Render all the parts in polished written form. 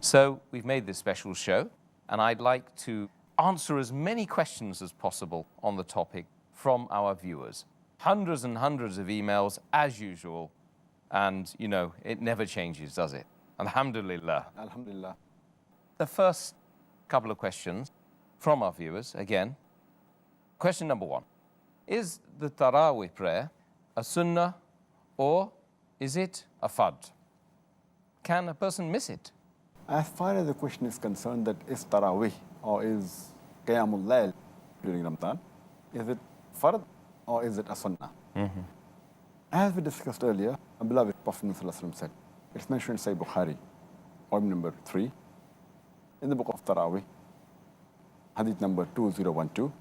So we've made this special show, and I'd like to answer as many questions as possible on the topic from our viewers. Hundreds and hundreds of emails, as usual, and, you know, it never changes, does it? Alhamdulillah. Alhamdulillah. The first couple of questions from our viewers, again. Question number one. Is the Taraweeh prayer a sunnah or is it a fard? Can a person miss it? As far as the question is concerned, that is Taraweeh or is Qiyamul Layl during Ramadan, is it fard or is it a sunnah? As we discussed earlier, our beloved Prophet ﷺ said, it's mentioned in Sahih Bukhari, volume number 3, in the book of Taraweeh, hadith number 2012,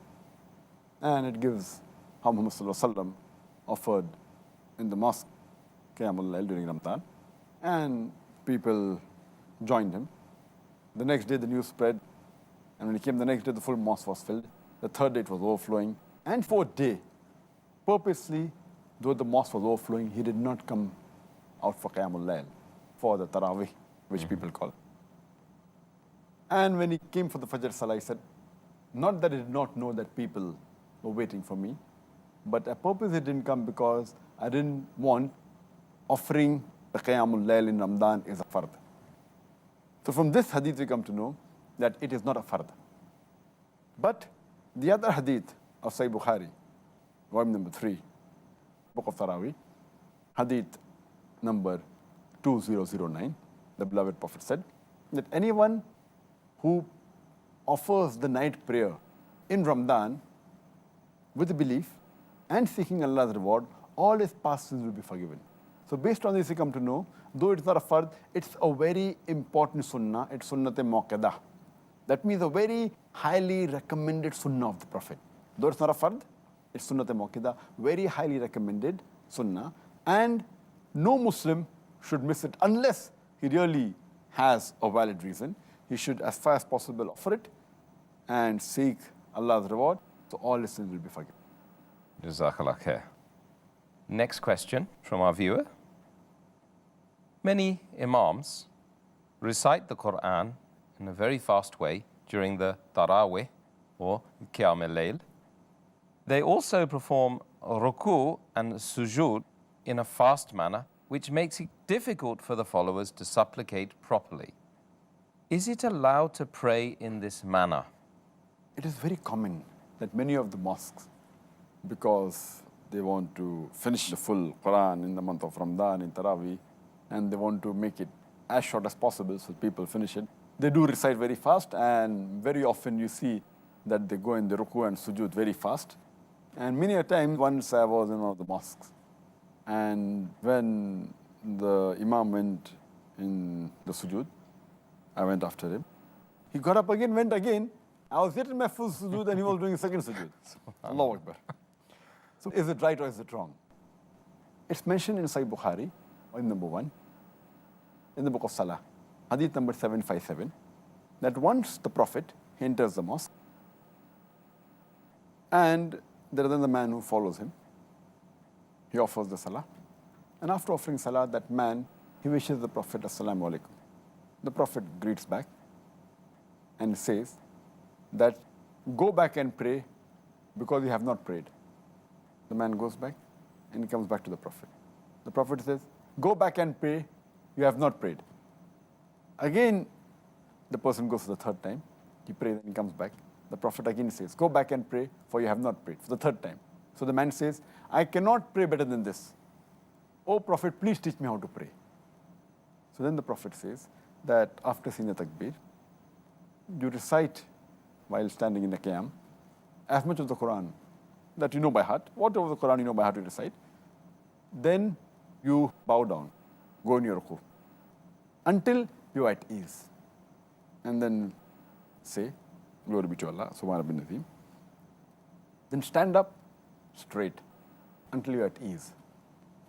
and it gives how Muhammad ﷺ offered in the mosque Qiyamul Layl during Ramadan, and people joined him. The next day the news spread, and when he came the next day the full mosque was filled. The third day it was overflowing, and fourth day, purposely, though the mosque was overflowing, he did not come out for Qiyamul Layl, for the Taraweeh, which people call. And when he came for the Fajr Salah, he said, not that he did not know that people were waiting for me, but a purpose he didn't come because I didn't want offering the Qiyamul Layl in Ramadan is a fard. So from this hadith we come to know that it is not a fard. But the other hadith of Sahih Bukhari, volume number 3, book of Taraweeh, hadith number 2009, the beloved Prophet said that anyone who offers the night prayer in Ramadan with the belief and seeking Allah's reward, all his past sins will be forgiven. So based on this, we come to know, though it's not a fard, it's a very important sunnah. It's sunnat-e muakkadah. That means a very highly recommended sunnah of the Prophet. Though it's not a fard, it's sunnat-e muakkadah, very highly recommended sunnah. And no Muslim should miss it unless he really has a valid reason. He should, as far as possible, offer it and seek Allah's reward, so all his sins will be forgiven. Jazakallah khair. Next question from our viewer. Many imams recite the Quran in a very fast way during the Taraweeh or Qiyamul Layl. They also perform ruku and sujood in a fast manner, which makes it difficult for the followers to supplicate properly. Is it allowed to pray in this manner? It is very common that many of the mosques, because they want to finish the full Quran in the month of Ramadan in Taraweeh, and they want to make it as short as possible so people finish it, they do recite very fast, and very often you see that they go in the ruku and sujood very fast. And many a time, once I was in one of the mosques, and when the Imam went in the sujood, I went after him. He got up again, went again. I was yet in my full sujood and he was doing a second sujood. Allahu Akbar. So is it right or is it wrong? It's mentioned in Sahih Bukhari, in number 1, in the book of Salah, hadith number 757, that once the Prophet enters the mosque, and there is another man who follows him. He offers the Salah. And after offering Salah, that man, he wishes the Prophet As-Salaam-Alaikum. The Prophet greets back and says that go back and pray because you have not prayed. The man goes back and he comes back to the Prophet. The Prophet says, go back and pray, you have not prayed. Again, the person goes for the third time. He prays and he comes back. The Prophet again says, go back and pray, for you have not prayed, for the third time. So the man says, I cannot pray better than this. Oh Prophet, please teach me how to pray. So then the Prophet says that after saying the takbir, you recite while standing in the qiyam as much of the Quran that you know by heart, whatever the Quran you know by heart you recite. Then you bow down, go in your ruku, until you're at ease. And then say, glory be to Allah, subhanahu bin Nazim. Then stand up straight until you're at ease.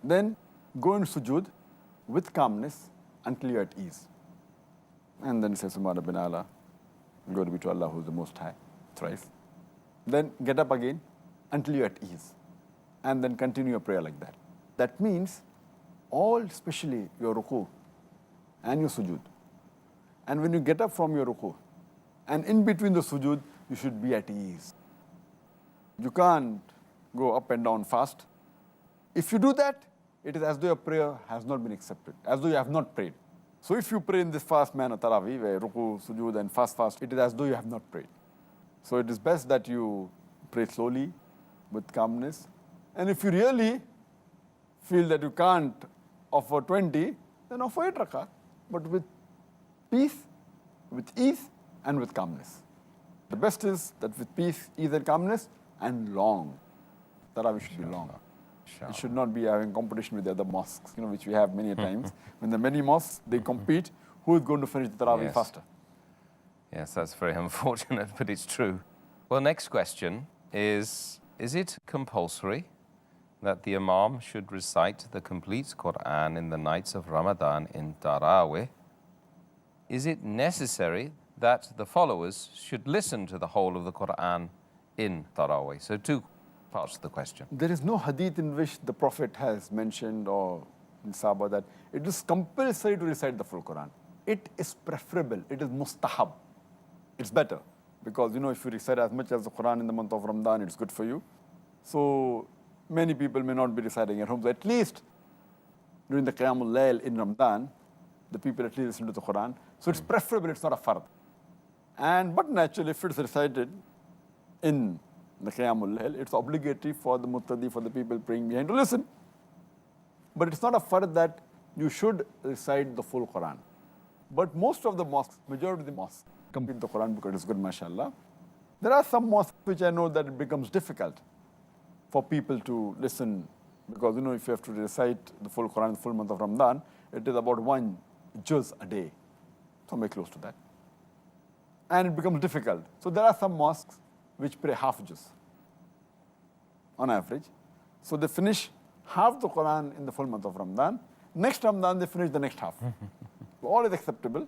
Then go in sujood with calmness until you're at ease. And then say, subhanahu bin Allah, glory be to Allah who is the Most High, thrice. Then get up again until you're at ease. And then continue your prayer like that. That means all, especially your ruku and your sujood, And when you get up from your ruku, and in between the sujood, you should be at ease. You can't go up and down fast. If you do that, it is as though your prayer has not been accepted, as though you have not prayed. So if you pray in this fast manner, Taraweeh, where ruku, sujood, and fast, it is as though you have not prayed. So it is best that you pray slowly, with calmness. And if you really feel that you can't offer 20, then offer 8 rakat, but with peace, with ease, and with calmness. The best is that with peace, ease, and calmness, and long. Taraweeh should be long. It should not be having competition with the other mosques, which we have many times. When the many mosques, they compete, who is going to finish the Taraweeh faster? Yes, that's very unfortunate, but it's true. Well, next question is it compulsory that the Imam should recite the complete Quran in the nights of Ramadan in Taraweeh? Is it necessary that the followers should listen to the whole of the Quran in Taraweeh? So 2 parts to the question. There is no hadith in which the Prophet has mentioned or in Sahaba that it is compulsory to recite the full Quran. It is preferable. It is mustahab. It's better because, if you recite as much as the Quran in the month of Ramadan, it's good for you. So many people may not be reciting at home. So at least during the Qiyamul Layl in Ramadan, the people at least listen to the Quran. So it's preferable. It's not a fard. But naturally, if it's recited in the Qiyamul Layl, it's obligatory for the muqtadi, for the people praying behind to listen. But it's not a fard that you should recite the full Quran. But most of the mosques, majority of the mosques, complete the Quran because it's good, mashallah. There are some mosques which I know that it becomes difficult for people to listen because, if you have to recite the full Quran, the full month of Ramadan, it is about 1 juz a day, somewhere close to that. And it becomes difficult. So there are some mosques which pray half juz on average. So they finish half the Quran in the full month of Ramadan. Next Ramadan, they finish the next half. All is acceptable,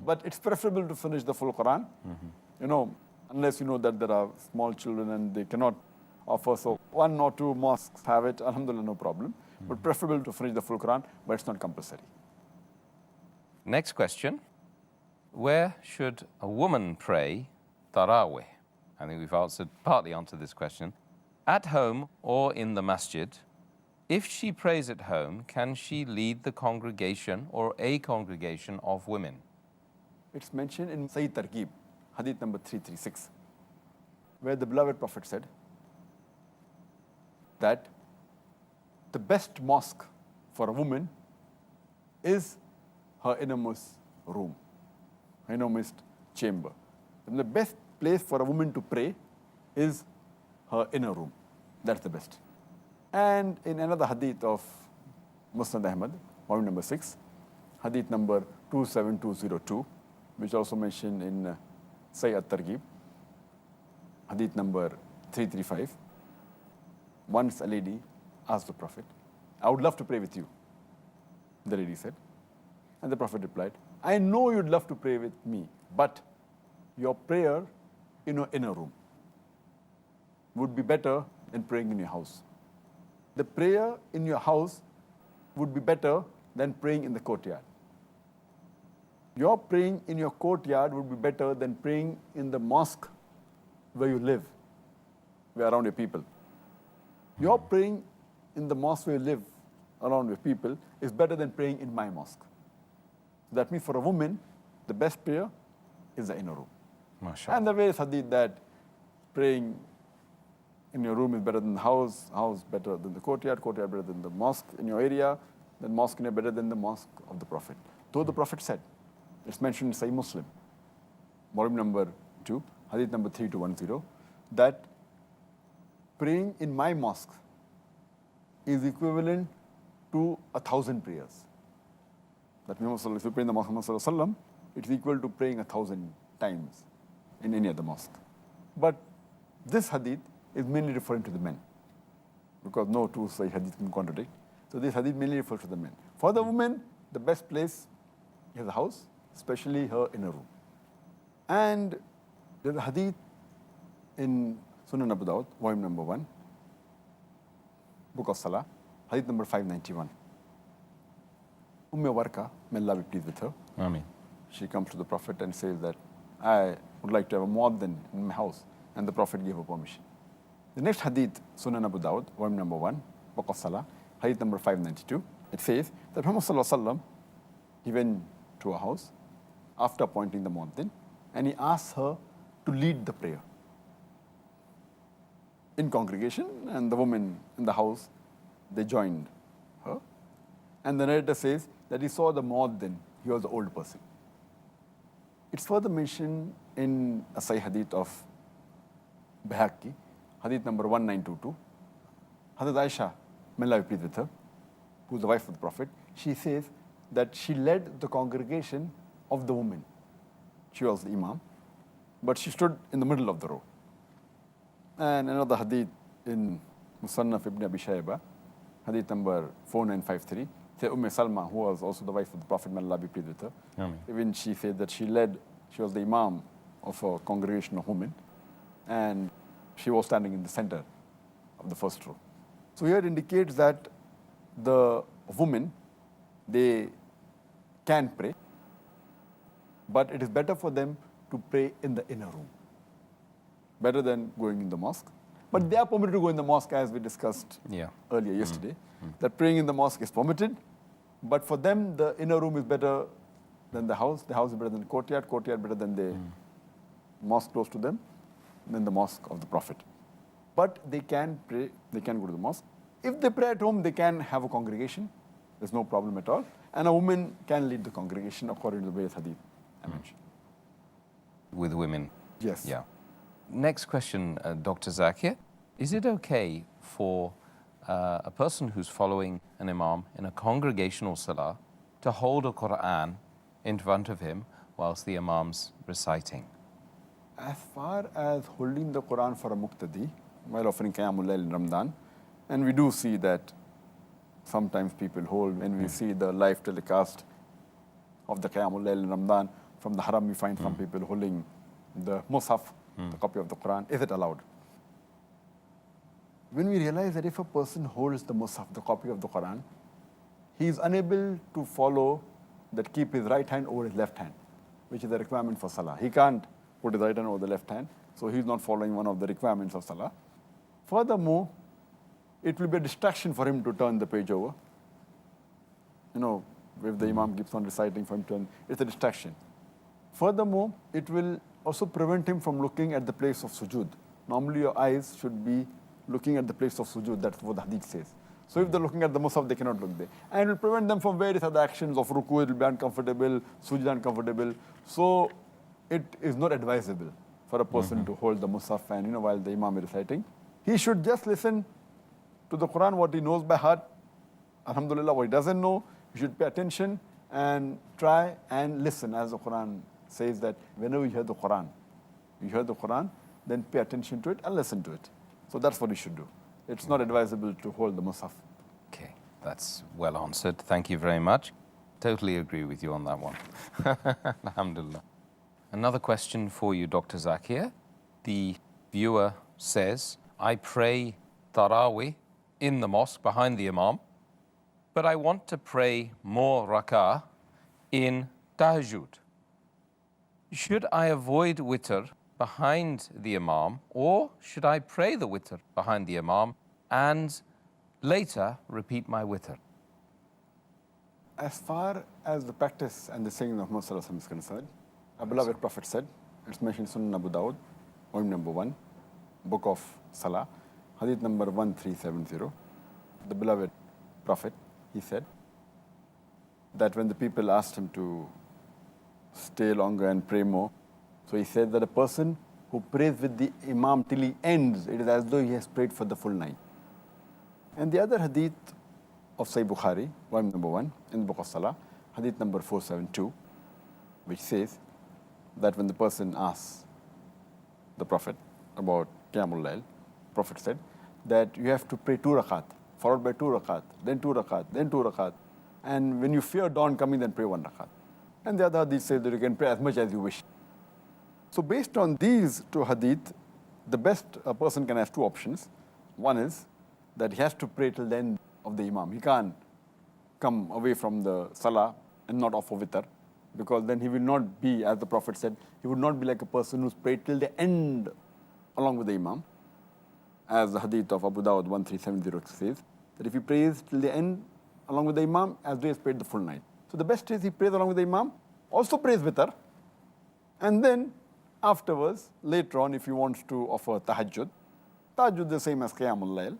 but it's preferable to finish the full Quran, unless you know that there are small children and they cannot offer. So 1 or 2 mosques have it, alhamdulillah, no problem. But preferable to finish the full Quran, but it's not compulsory. Next question. Where should a woman pray Taraweeh? I think we've partly answered this question. At home or in the masjid? If she prays at home, can she lead the congregation or a congregation of women? It's mentioned in Sahih Targhib, hadith number 336, where the beloved Prophet said that the best mosque for a woman is her innermost room, her innermost chamber. And the best place for a woman to pray is her inner room. That's the best. And in another hadith of Musnad Ahmad, volume number 6, hadith number 27202, which also mentioned in Sahih At-Targhib, hadith number 335, once a lady asked the Prophet, I would love to pray with you, the lady said. And the Prophet replied, I know you'd love to pray with me, but your prayer in your inner room would be better than praying in your house. The prayer in your house would be better than praying in the courtyard. Your praying in your courtyard would be better than praying in the mosque where you live, where around your people. Your praying in the mosque where you live, around your people, is better than praying in my mosque. That means for a woman, the best prayer is the inner room. MashaAllah. And the way is hadith that praying in your room is better than the house better than the courtyard better than the mosque in your area, then mosque in better than the mosque of the Prophet. Though the Prophet said, it's mentioned in Sahih Muslim, volume number 2, hadith number 3210, that praying in my mosque is equivalent to 1,000 prayers. That means if you pray in the mosque of Muhammad, it's equal to praying 1,000 times in any other mosque. But this hadith is mainly referring to the men, because no two Sahih hadith can contradict. So this hadith mainly refers to the men. For the women, the best place is the house, especially her inner room. And there's a hadith in Sunan Abu Dawud, volume number 1, book of Salah, hadith number 591. Warqa, may Allah be pleased with her. Ameen. she comes to the Prophet and says that, I would like to have a muaddin in my house. And the Prophet gave her permission. The next hadith, Sunan Abu Dawud, volume number 1, Book of Salah, hadith number 592. It says that Muhammad Sallallahu Alaihi Wasallam, he went to a house after appointing the muaddin, and he asked her to lead the prayer in congregation, and the women in the house, they joined her. And the narrator says that he saw the muaddin, he was an old person. It's further mentioned in a Sahih hadith of Bayhaqi, hadith number 1922. Hazrat Aisha, may Allah be pleased with her, who's the wife of the Prophet, she says that she led the congregation of the women. She was the imam, but she stood in the middle of the row. And another hadith in Musannaf ibn Abi Shayba, hadith number 4953, say Salma, who was also the wife of the Prophet, may Allah be pleased with her, even she said that she was the imam of a congregation of women, and she was standing in the center of the first row. So here it indicates that the women, they can pray, but it is better for them to pray in the inner room, better than going in the mosque. But they are permitted to go in the mosque, as we discussed earlier yesterday, that praying in the mosque is permitted, but for them, the inner room is better than the house is better than the courtyard better than the mosque close to them, than the mosque of the Prophet. But they can pray, they can go to the mosque. If they pray at home, they can have a congregation. There's no problem at all. And a woman can lead the congregation according to the various hadith I mentioned. With women? Yes. Yeah. Next question, Dr. Zakir. Is it okay for a person who's following an imam in a congregational salah to hold a Quran in front of him whilst the imam's reciting? As far as holding the Quran for a muqtadi, while offering Qiyamul Layl in Ramadan, and we do see that sometimes people hold, when we see the live telecast of the Qiyamul Layl in Ramadan, from the haram we find some people holding the Mus'haf, the copy of the Quran. Is it allowed? When we realize that if a person holds the Mus'haf, the copy of the Quran, he is unable to follow that keep his right hand over his left hand, which is a requirement for Salah. He can't put his right hand over the left hand, so he's not following one of the requirements of Salah. Furthermore, it will be a distraction for him to turn the page over. You know, if the Imam keeps on reciting for him to turn, it's a distraction. Furthermore, it will also prevent him from looking at the place of sujood. Normally your eyes should be looking at the place of sujood, that's what the hadith says. So if they're looking at the Mus'haf, they cannot look there. And it will prevent them from various other actions of ruku, it will be uncomfortable, sujood uncomfortable. So it is not advisable for a person to hold the Mus'haf and, while the Imam is reciting. He should just listen to the Quran, what he knows by heart. Alhamdulillah, what he doesn't know, he should pay attention and try and listen. As the Quran says that whenever you hear the Quran, then pay attention to it and listen to it. So that's what he should do. It's not advisable to hold the Mus'haf. Okay, that's well answered. Thank you very much. Totally agree with you on that one. Alhamdulillah. Another question for you, Dr. Zakir. The viewer says, I pray Taraweeh in the mosque behind the Imam, but I want to pray more rak'ah in Tahajjud. Should I avoid witr behind the Imam, or should I pray the witr behind the Imam and later repeat my witr? As far as the practice and the saying of Muhammad Sallallahu Alaihi Wasallam is concerned, our beloved Prophet said, it's mentioned in Sunan Abu Dawud, volume number 1, Book of Salah, hadith number 1370. The beloved Prophet, he said that when the people asked him to stay longer and pray more, so he said that a person who prays with the Imam till he ends, it is as though he has prayed for the full night. And the other hadith of Sahih Bukhari, volume number 1, in the Book of Salah, hadith number 472, which says that when the person asks the Prophet about Qiyamul Layl, the Prophet said that you have to pray 2 rakat, followed by 2 rakat, then 2 rakat, then 2 rakat. And when you fear dawn coming, then pray 1 rakat. And the other hadith says that you can pray as much as you wish. So based on these 2 hadith, the best a person can have 2 options. One is that he has to pray till the end of the Imam. He can't come away from the Salah and not offer witr. because then he will not be, as the Prophet said, he would not be like a person who's prayed till the end along with the Imam. As the hadith of Abu Dawud 1370 says, that if he prays till the end along with the Imam, as though he has prayed the full night. So the best is he prays along with the Imam, also prays witr, and then afterwards, later on, if he wants to offer tahajjud, tahajjud is the same as qiyamul layl.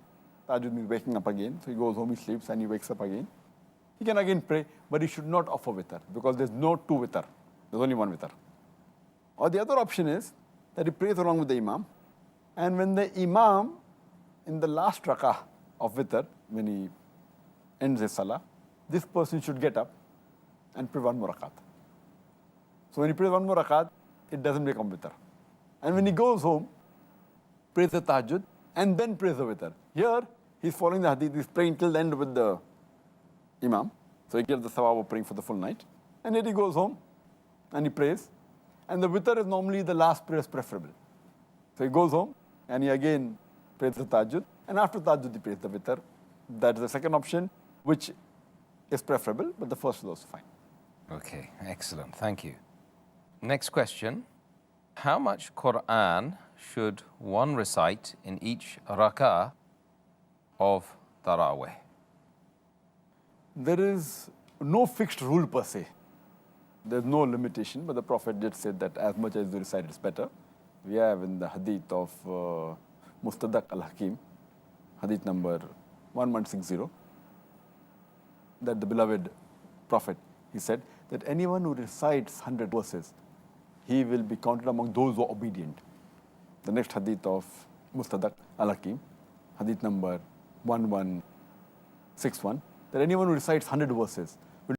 Tahajjud means waking up again. So he goes home, he sleeps, and he wakes up again. He can again pray, but he should not offer witr, because there's no two witr. There's only one witr. Or the other option is that he prays along with the Imam, and when the Imam, in the last rakah of witr, when he ends his salah, this person should get up and pray one more rakat. So when he prays one more rakat, it doesn't become witr. And when he goes home, prays the tahajjud, and then prays the witr. Here, he's following the hadith, he's praying till the end with the Imam. So he gets the thawab of praying for the full night. And then he goes home, and he prays. And the witr is normally the last prayer is preferable. So he goes home, and he again prays the tahajjud, and after tahajjud he prays the witr. That is the second option, which is preferable, but the first is also fine. Okay, excellent. Thank you. Next question. How much Quran should one recite in each rak'ah of Taraweeh? There is no fixed rule per se. There's no limitation, but the Prophet did say that as much as you recite is better. We have in the hadith of Mustadrak al-Hakim, hadith number 1160, that the beloved Prophet, he said that anyone who recites 100 verses, he will be counted among those who are obedient. The next hadith of Mustadrak al-Hakim, hadith number 1161, that anyone who recites 100 verses,